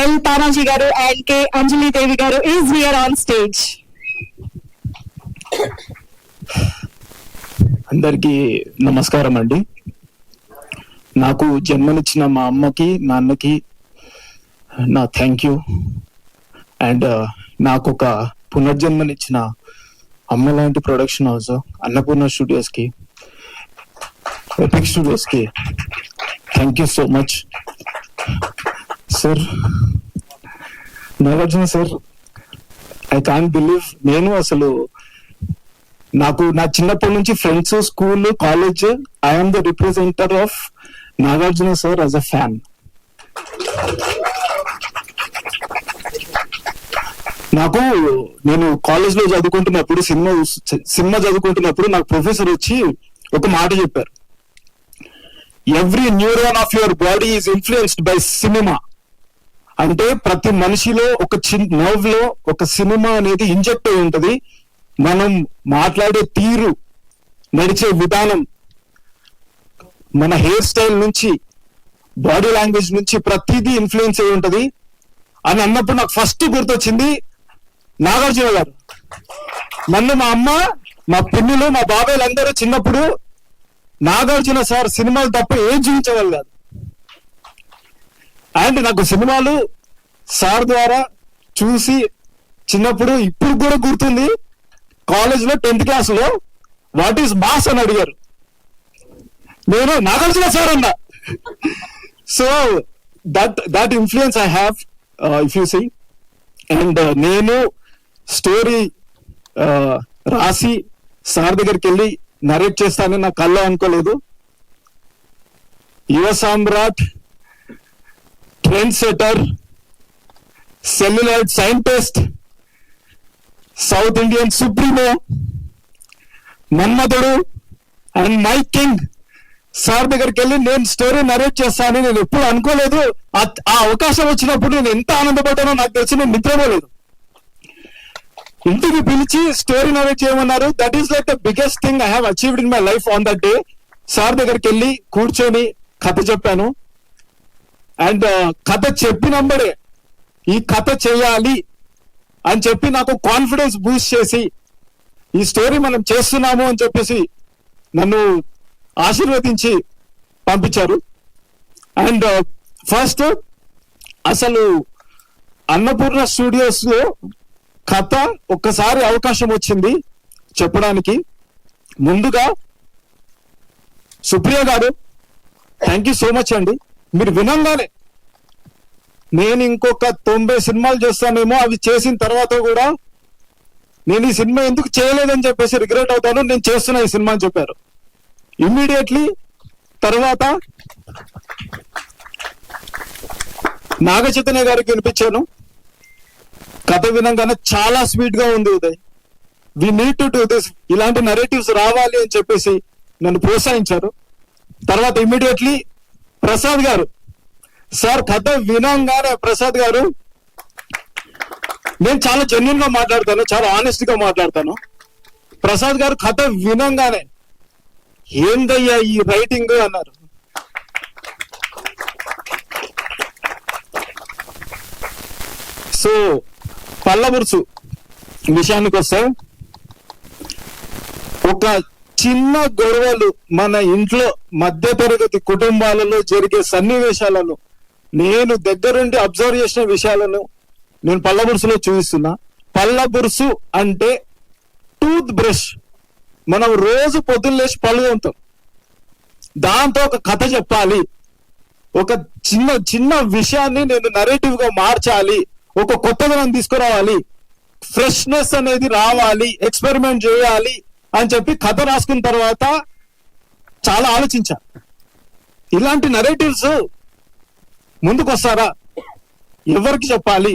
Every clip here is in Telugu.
L. Tanaji garu and K. Anjali Devi garu is here on stage. అందరికీ నమస్కారం అండి. నాకు జన్మనిచ్చిన మా అమ్మకి నాన్నకి నా థ్యాంక్ యూ. అండ్ నాకు ఒక పునర్జన్మనిచ్చిన అమ్మ లాంటి ప్రొడక్షన్ హౌస్ అన్నపూర్ణ స్టూడియోస్కి, ఎపిక్ స్టూడియోస్కి thank you so much. Sir Nagarjuna sir, I can't believe, నేను అసలు నాకు నా చిన్నప్పటి నుంచి friends, school, college, I'm the representer of Nagarjuna sir as a fan. నాకు నేను కాలేజ్ లో చదువుకుంటున్నప్పుడు సినిమా చదువుకుంటున్నప్పుడు నాకు ప్రొఫెసర్ వచ్చి ఒక మాట చెప్పారు, every neuron of your body is influenced by cinema. అంటే ప్రతి మనిషిలో ఒక నర్వ్ లో ఒక సినిమా అనేది ఇంజెక్ట్ అయి ఉంటది. మనం మాట్లాడే తీరు, నడిచే విధానం, మన హెయిర్ స్టైల్ నుంచి బాడీ లాంగ్వేజ్ నుంచి ప్రతిదీ ఇన్ఫ్లుయెన్స్ అయి ఉంటది అని అన్నప్పుడు నాకు ఫస్ట్ గుర్తొచ్చింది నాగార్జున గారు. నన్ను మా అమ్మ, మా పిన్నులు, మా బాబాయ్లు అందరూ చిన్నప్పుడు నాగార్జున సార్ సినిమాలు తప్ప ఏం చూపించేవాళ్ళు కాదు. అండ్ నాకు సినిమాలు సార్ ద్వారా చూసి చిన్నప్పుడు ఇప్పుడు కూడా గుర్తుంది. కాలేజ్ లో 10th క్లాస్ లో వాట్ ఈస్ మాస్ అని అడిగారు, నేను నాగార్జున సార్ అన్నా. So that influence I have if you see. And నేను స్టోరీ రాసి సార్ దగ్గరికి వెళ్ళి నరేట్ చేస్తానని నా కల్లో అనుకోలేదు. Yuva Samrat, trend setter, celluloid scientist, south Indian supremo, Manmadhudu and my king sir దగ్గరికి వెళ్ళి నేను స్టోరీ నరేట్ చేస్తానని నేను ఎప్పుడు అనుకోలేదు. ఆ అవకాశం వచ్చినప్పుడు నేను ఎంత ఆనందపడ్డానో నాకు తెలిసి నేను నిద్రపోలేదు. ఇంటికి పిలిచి స్టోరీ నరేట్ చేయమన్నారు. That is like the biggest thing I have achieved in my life on that day. Sir దగ్గరికి వెళ్ళి కూర్చొని కథ చెప్పాను. అండ్ కథ చెప్పినంబడే ఈ కథ చేయాలి అని చెప్పి నాకు కాన్ఫిడెన్స్ బూస్ట్ చేసి ఈ స్టోరీ మనం చేస్తున్నాము అని చెప్పేసి నన్ను ఆశీర్వదించి పంపించారు. అండ్ ఫస్ట్ అసలు అన్నపూర్ణ స్టూడియోస్ లో కథ ఒక్కసారి అవకాశం వచ్చింది చెప్పడానికి. ముందుగా సుప్రియ గారు థ్యాంక్ యూ సో మచ్ అండి. మీరు వినంగానే నేను ఇంకొక 90 సినిమాలు చేస్తానేమో, అవి చేసిన తర్వాత కూడా నేను ఈ సినిమా ఎందుకు చేయలేదని చెప్పేసి రిగ్రెట్ అవుతాను, నేను చేస్తున్నా ఈ సినిమా అని చెప్పారు. ఇమ్మీడియట్లీ తర్వాత నాగ చైతన్య గారికి వినిపించాను. కథ వినంగానే చాలా స్వీట్ గా ఉంది Uday, we need to do this, ఇలాంటి నరేటివ్స్ రావాలి అని చెప్పేసి నన్ను ప్రోత్సహించారు. తర్వాత ఇమ్మీడియట్లీ ప్రసాద్ గారు, సార్ కథ వినంగానే ప్రసాద్ గారు, నేను చాలా జెన్యున్ గా మాట్లాడతాను, చాలా ఆనెస్ట్ గా మాట్లాడతాను. ప్రసాద్ గారు కథ వినంగానే ఏందయ్యా ఈ రైటింగ్ అన్నారు. సో పల్లబురుసు విషయానికి వస్తే, ఒక చిన్న గొడవలు మన ఇంట్లో మధ్యతరగతి కుటుంబాలలో జరిగే సన్నివేశాలను నేను దగ్గరుండి అబ్జర్వ్ చేసిన విషయాలను నేను పల్లబురుసులో చూపిస్తున్నా. పల్లబురుసు అంటే టూత్ బ్రష్. మనం రోజు పొద్దున్న లేచి పళ్ళు తోముతాం, దాంతో ఒక కథ చెప్పాలి, ఒక చిన్న చిన్న విషయాన్ని నేను నరేటివ్ గా మార్చాలి, ఒక కొత్తదనం తీసుకురావాలి, ఫ్రెష్నెస్ అనేది రావాలి, ఎక్స్పెరిమెంట్ చేయాలి అని చెప్పి కథ రాసుకున్న తర్వాత చాలా ఆలోచించా. ఇలాంటి నరేటివ్స్ ముందుకు వస్తారా, ఎవరికి చెప్పాలి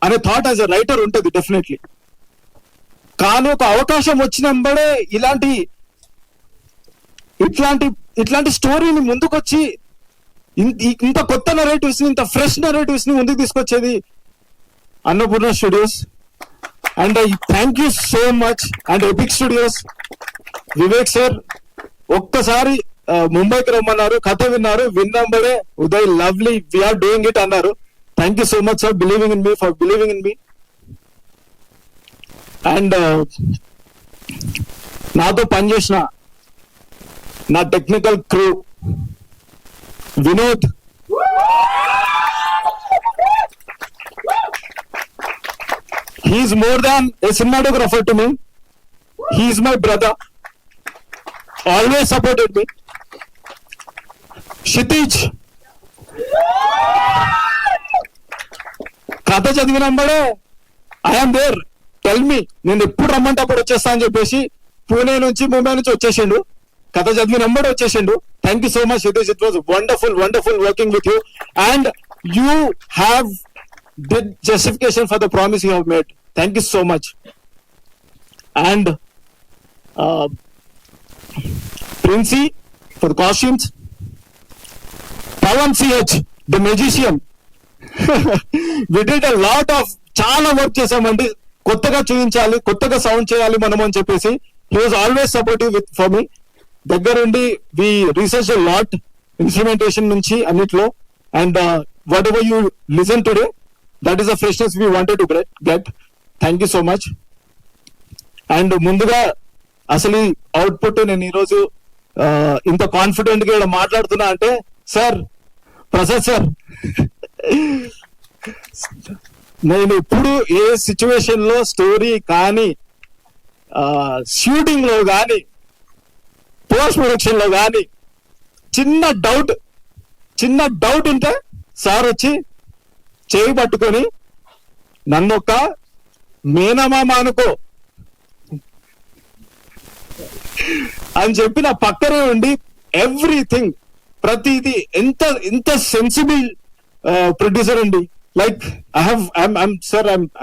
అనే థాట్ యాజ్ ఎ రైటర్ ఉంటుంది డెఫినెట్లీ. కానీ ఒక అవకాశం వచ్చినంబడే ఇట్లాంటి స్టోరీని ముందుకొచ్చి ఇంత కొత్త నరేటివ్స్ ని, ఇంత ఫ్రెష్ నరేటివ్స్ ని ముందుకు తీసుకొచ్చేది Annapurna studios. And I thank you so much. And epic studios, Vivek sir ఒక్కసారి ముంబైకి రమ్మన్నారు, కథ విన్నారు, విన్నంబడే Uday lovely, we're doing it అన్నారు. Thank you so much for believing in me and నాతో పనిచేసిన నా technical crew Vinod, he's more than a cinematographer to me. He's my brother, always supported me. Kshitij, కథ చదివినప్పుడే ఐఎమ్ దేర్, టెల్ మీ, నేను ఎప్పుడు రమ్మంటే అప్పుడు వచ్చేస్తా అని చెప్పేసి పూణే నుంచి ముంబై నుంచి వచ్చేసిండు, కథ చదివినప్పుడే వచ్చేసిండు. Thank you so much Kshitij, it was wonderful working with you and you have did justification for the promise you have made. Thank you so much. And Princey for the costumes, Pawan CH the magician. We did a lot of చాలా వర్క్ చేసామండి, కొత్తగా చూపించాలి, కొత్తగా సౌండ్ చేయాలి మనం అని చెప్పేసి. He was always supportive with for me. దగ్గరుండి we researched a lot, instrumentation నుంచి అన్నిట్లో, and whatever you listen today, that is the freshness we wanted to get. Thank you so much. And ముందుగా అసలు ఈ అవుట్పుట్ నేను ఈరోజు ఇంత కాన్ఫిడెంట్ గా ఇక్కడ మాట్లాడుతున్నా అంటే సార్, ప్రసాద్ సార్, నేను ఇప్పుడు ఏ సిచ్యువేషన్ లో స్టోరీ కానీ షూటింగ్ లో కానీ పోస్ట్ ప్రొడక్షన్ లో కానీ చిన్న డౌట్ ఉంటే సార్ వచ్చి చేయి పట్టుకొని నన్ను ఒక మేనమామ అనుకో అని చెప్పి నా పక్కనే ఉండి ఎవ్రీథింగ్, ప్రతిదీ ఎంత సెన్సిబుల్ ప్రొడ్యూసర్ అండి. Like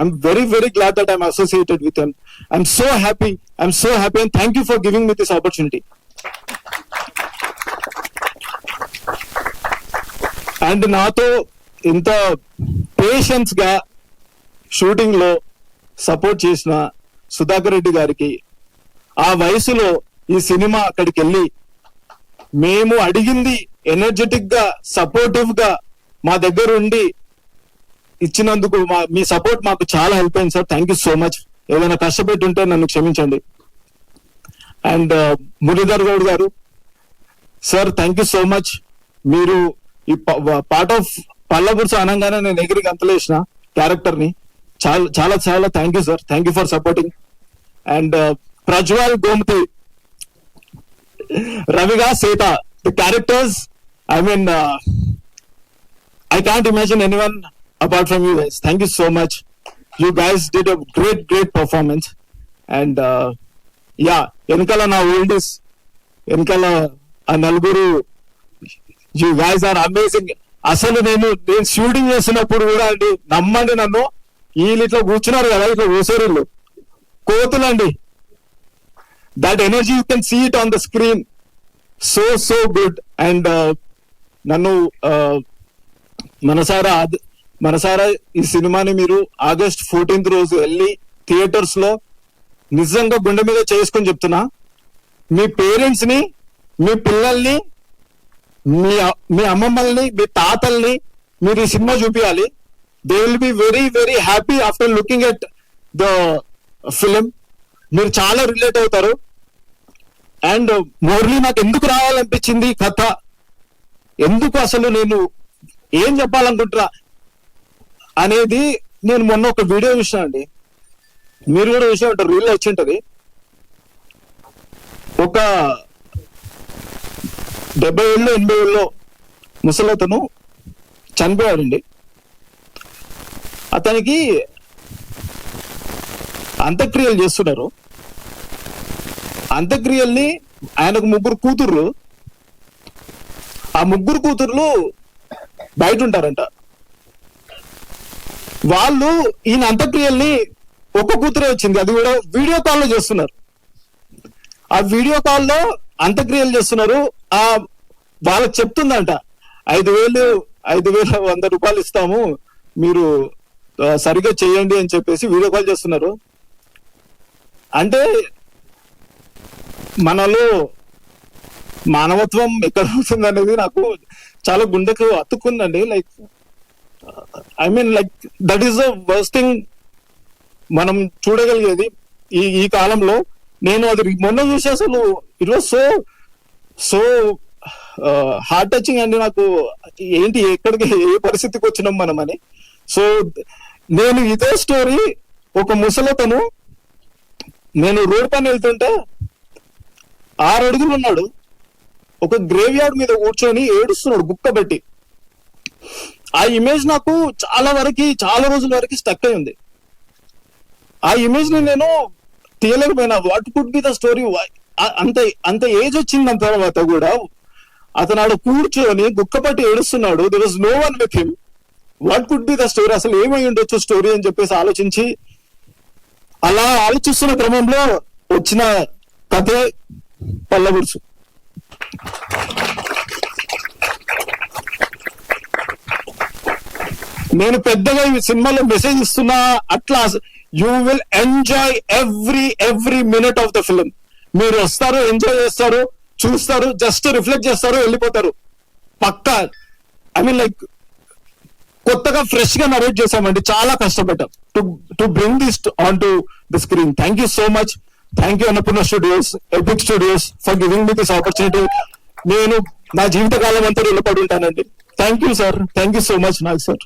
I'm very glad that I'm associated with him. I'm so happy and thank you for giving me this opportunity. And నాతో ఇంత పేషెన్స్ గా షూటింగ్ లో సపోర్ట్ చేసిన సుధాకర్ రెడ్డి గారికి, ఆ వయసులో ఈ సినిమా అక్కడికి వెళ్ళి మేము అడిగింది ఎనర్జెటిక్ గా సపోర్టివ్ గా మా దగ్గర ఉండి ఇచ్చినందుకు మీ సపోర్ట్ మాకు చాలా హెల్ప్ అయింది sir. Thank you so much. ఏదైనా కష్టపెట్టి ఉంటే నన్ను క్షమించండి. అండ్ మురళీధర్ గౌడ్ గారు sir, thank you so much. మీరు ఈ పార్ట్ ఆఫ్ పల్లబుర్స అనగానే నేను ఎగిరికి అంతలేసిన క్యారెక్టర్ ని. చాలా thank you sir. Thank you for supporting. And Prajwal Gomathi, రవిగా Sita, the characters, I mean I can't imagine anyone apart from you guys. Thank you so much. You guys did a great performance. And వెనకాల నా ఓల్డేజ్, వెనకాల ఆ నలుగురు, you guys are amazing. అసలు నేను షూటింగ్ చేస్తున్నప్పుడు కూడా అండి, నమ్మండి నన్ను, వీళ్ళు ఇట్లా కూర్చున్నారు కదా, ఇట్లా కూసోరిళ్ళు కోతులండి. That energy you can see it on the screen. So good. And నన్ను మనసారా ఈ సినిమాని మీరు ఆగస్ట్ 14th రోజు వెళ్ళి థియేటర్స్ లో నిజంగా గుండె మీద చేసుకొని చెప్తున్నా, మీ పేరెంట్స్ ని, మీ పిల్లల్ని, మీ అమ్మమ్మల్ని, మీ తాతల్ని మీరు ఈ సినిమా చూపించాలి. They will be very happy after looking at the film. మీరు చాలా రిలేట్ అవుతారు. అండ్ మోర్లీ నాకు ఎందుకు రావాలనిపించింది కథ, ఎందుకు అసలు నేను ఏం చెప్పాలనుకుంటున్నా అనేది నేను మొన్న ఒక వీడియో చూసినా అండి, మీరు కూడా చూసే ఉంటారు, రీల్ వచ్చి ఉంటది. ఒక 70 ఏళ్ళు 80 ఏళ్ళు ముసలతను చనిపోయాడండి. అతనికి అంత్యక్రియలు చేస్తున్నారు. అంత్యక్రియల్ని ఆయనకు 3 కూతుర్లు, ఆ 3 కూతుర్లు బయట ఉంటారంట. వాళ్ళు ఈయన అంత్యక్రియల్ని, ఒక కూతురే వచ్చింది, అది కూడా వీడియో కాల్లో చేస్తున్నారు. ఆ వీడియో కాల్లో అంత్యక్రియలు చేస్తున్నారు. ఆ వాళ్ళకి చెప్తుందంట, 5,100 రూపాయలు ఇస్తాము, మీరు సరిగ్గా చేయండి అని చెప్పేసి వీడియో కాల్ చేస్తున్నారు. అంటే మనలో మానవత్వం ఎక్కడ అవుతుంది అనేది నాకు చాలా గుండెకు అతుక్కుందండి. Like I mean like that is the worst thing మనం చూడగలిగేది ఈ కాలంలో. నేను అది మొన్న చూసి అసలు it was so heart touching అండి. నాకు ఏంటి ఎక్కడికి ఏ పరిస్థితికి వచ్చినాం మనం అని. సో నేను ఇదే స్టోరీ, ఒక ముసలతను, నేను రోడ్ పైన వెళ్తుంటే 6 అడుగులు ఉన్నాడు, ఒక గ్రేవ్ యార్డ్ మీద కూర్చొని ఏడుస్తున్నాడు గుక్క పెట్టి. ఆ ఇమేజ్ నాకు చాలా రోజుల వరకు స్టక్ అయి ఉంది. ఆ ఇమేజ్ ని నేను తీయలేకపోయినా. What could be the story? అంత ఏజ్ వచ్చిన తర్వాత కూడా అతను ఆడ కూర్చొని గుక్కపట్టి ఏడుస్తున్నాడు. There was no one with him. What could be the story? అసలు ఏమై ఉండొచ్చు స్టోరీ అని చెప్పేసి ఆలోచించి, అలా ఆలోచిస్తున్న క్రమంలో వచ్చిన కథే పల్లబురుసు. నేను పెద్దగా ఈ సినిమాలో మెసేజ్ ఇస్తున్నా, అట్లా you will enjoy every minute of the film. మీరు వస్తారు, ఎంజాయ్ చేస్తారు, చూస్తారు, జస్ట్ రిఫ్లెక్ట్ చేస్తారు, వెళ్ళిపోతారు పక్కా. ఐ మీన్ లైక్ కొత్తగా ఫ్రెష్ గా నరేట్ చేసామండి, చాలా కష్టపడ్డాం to bring this on to the screen. Thank you so much. Thank you Annapurna studios, epic studios for giving me this opportunity. నేను నా జీవితకాలం అంతా రుణపడి ఉంటానండి. Thank you sir. Thank you so much Nag sir.